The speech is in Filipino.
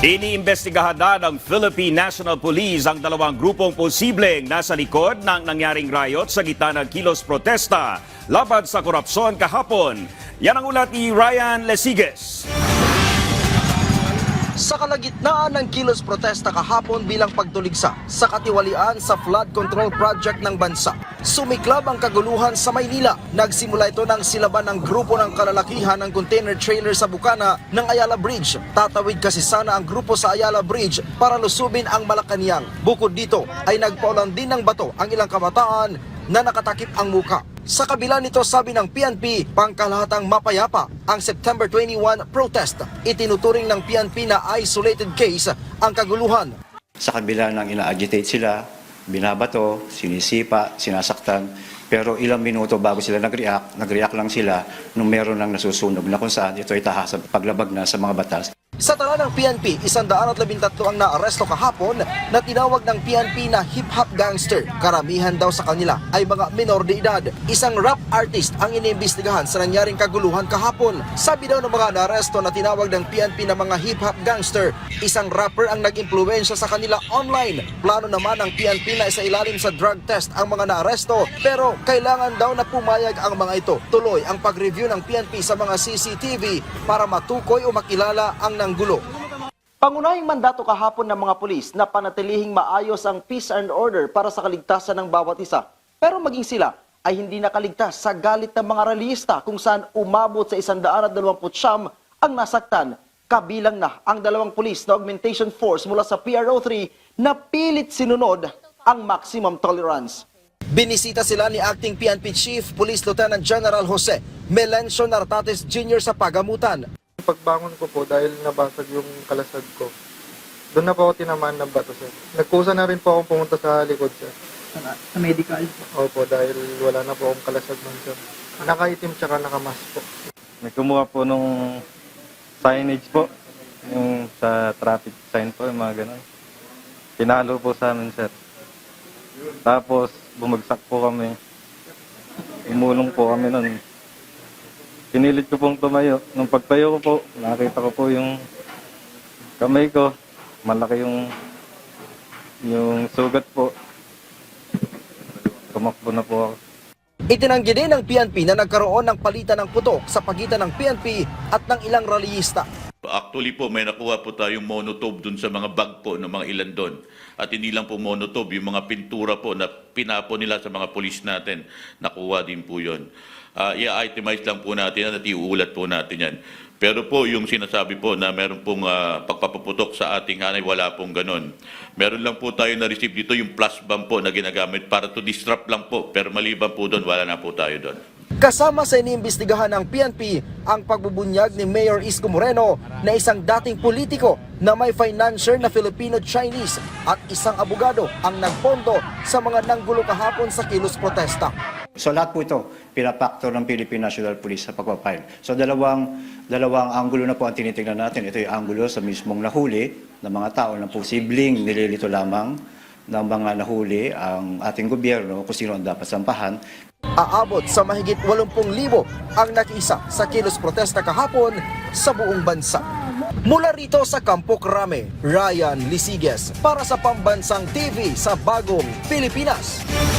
Iniimbestigahan na ng Philippine National Police ang dalawang grupong posibleng nasa likod ng nangyaring riot sa gitna ng kilos protesta laban sa korupsyon kahapon. Yan ang ulat ni Ryan Lesiges. Sa kalagitnaan ng kilos protesta kahapon bilang pagtuligsa sa katiwalian sa flood control project ng bansa, sumiklab ang kaguluhan sa Maynila. Nagsimula ito ng silaban ng grupo ng kalalakihan ng container trailer sa bukana ng Ayala Bridge. Tatawid kasi sana ang grupo sa Ayala Bridge para lusubin ang Malacanang. Bukod dito ay nagpaulan din ng bato ang ilang kabataan na nakatakip ang muka. Sa kabila nito, sabi ng PNP, pangkalahatang mapayapa ang September 21 protest. Itinuturing ng PNP na isolated case ang kaguluhan. Sa kabila ng ina-agitate sila, binabato, sinisipa, sinasaktan, pero ilang minuto bago sila nag-react lang sila nung meron ng nasusunog na kung saan ito ay tahas sa paglabag na sa mga batas. Sa tala ng PNP, 113 ang naaresto kahapon na tinawag ng PNP na hip-hop gangster. Karamihan daw sa kanila ay mga minor de edad. Isang rap artist ang iniimbestigahan sa nangyaring kaguluhan kahapon. Sabi daw ng mga naaresto na tinawag ng PNP na mga hip-hop gangster, isang rapper ang nag-impluwensya sa kanila online. Plano naman ng PNP na isailalim sa drug test ang mga naaresto, pero kailangan daw na pumayag ang mga ito. Tuloy ang pag-review ng PNP sa mga CCTV para matukoy o makilala ang nanggulo. Pangunahing mandato kahapon ng mga pulis na panatilihing maayos ang peace and order para sa kaligtasan ng bawat isa. Pero maging sila ay hindi nakaligtas sa galit ng mga rallyista kung saan umabot sa 129 ang nasaktan. Kabilang na ang dalawang pulis na augmentation force mula sa PRO3 na pilit sinunod ang maximum tolerance. Binisita sila ni Acting PNP Chief Police Lieutenant General Jose Melencio Nartates Jr. sa pagamutan. Pagbangon ko po dahil nabasag yung kalasag ko, doon na po ako tinamaan ng bato, sir. Nagkusa na rin po akong pumunta sa likod, sir. Sa medical? Opo, dahil wala na po akong kalasag man, sir. Nakaitim tsaka nakamas po. May kumuha po nung signage po, yung sa traffic sign po, yung mga ganun. Pinalo po sa amin, sir. Tapos, bumagsak po kami. Umulong po kami nun. Pinilit ko pong tumayo. Nung pagtayo ko po, nakita ko po yung kamay ko. Malaki yung sugat po. Tumakbo na po ako. Itinanggi din ng PNP na nagkaroon ng palitan ng putok sa pagitan ng PNP at ng ilang rallyista. Actually po, may nakuha po tayong monotube dun sa mga bag po ng mga ilan doon. At hindi lang po monotube, yung mga pintura po na pinapo nila sa mga pulis natin, nakuha din po yun. I-itemize lang po natin at iuulat po natin yan. Pero po yung sinasabi po na meron pong pagpapaputok sa ating hanay, wala pong ganon. Meron lang po tayo na-receive dito yung plus bomb po na ginagamit para to disrupt lang po. Pero maliban po doon, wala na po tayo doon. Kasama sa iniimbestigahan ng PNP ang pagbubunyag ni Mayor Isko Moreno na isang dating politiko na may financier na Filipino-Chinese at isang abogado ang nagpondo sa mga nanggulo kahapon sa kilos protesta. So lahat po ito, pinapaktor ng Philippine National Police sa pagpapile. So dalawang anggulo na po ang tinitingnan natin. Ito yung anggulo sa mismong nahuli ng mga tao na posibleng nililito lamang ng mga nahuli ang ating gobyerno kung sino ang dapat sampahan. Aabot sa mahigit 80,000 ang nakiisa sa kilos protesta kahapon sa buong bansa. Mula rito sa Campo Crame, Ryan Lesiges para sa Pambansang TV sa Bagong Pilipinas.